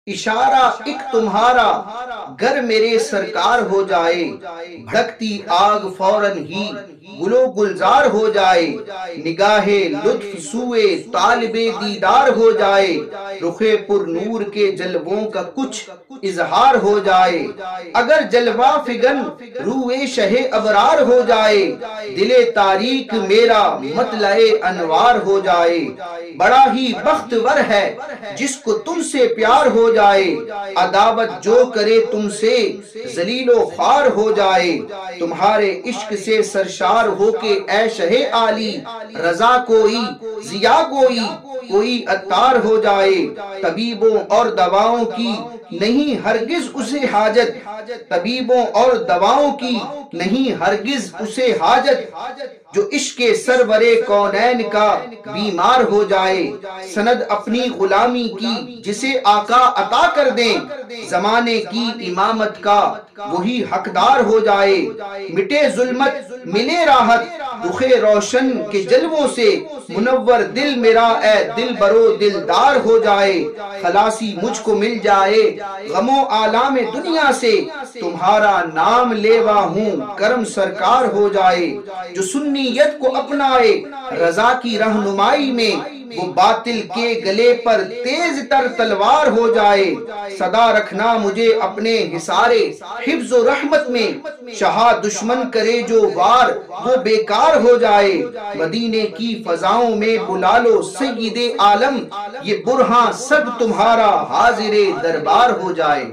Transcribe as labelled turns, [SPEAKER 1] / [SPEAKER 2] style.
[SPEAKER 1] اشارہ ایک تمہارا گر میرے سرکار ہو جائے، بھڑکتی آگ فوراً ہی گلو گلزار ہو جائے، نگاہ لطف سوئے طالب دیدار ہو جائے، رخ پر نور کے جلووں کا کچھ اظہار ہو جائے، اگر جلوہ فگن روئے شہ ابرار ہو جائے، دل تاریک میرا مطلع انوار ہو جائے، بڑا ہی بختور ہے جس کو تم سے پیار ہو جائے، عداوت جو کرے تم سے ذلیل و خوار ہو جائے، تمہارے عشق سے سرشار ہو کے اے شہ عالی رضا کوئی ضیا گوئی کوئی عطار ہو جائے، طبیبوں اور دواؤں کی نہیں ہرگز اسے حاجت، طبیبوں اور دواؤں کی نہیں ہرگز اسے حاجت، جو عشق سرور کونین کا بیمار ہو جائے، سند اپنی غلامی کی جسے آقا عطا کر دیں، زمانے کی امامت کا وہی حقدار ہو جائے، مٹے ظلمت ملے راحت رخ روشن کے جلووں سے، منور دل میرا اے دل برو دلدار ہو جائے، خلاصی مجھ کو مل جائے غم و آلام دنیا سے، تمہارا نام لیوا ہوں کرم سرکار ہو جائے، جو سنیت کو اپنائے رضا کی رہنمائی میں، وہ باطل کے گلے پر تیز تر تلوار ہو جائے، صدا رکھنا مجھے اپنے حصار حفظ و رحمت میں، شہا دشمن کرے جو وار وہ بیکار ہو جائے، مدینے کی فضاؤں میں بلا لو سید عالم، یہ برہاں صد تمہارا حاضر دربار ہو جائے۔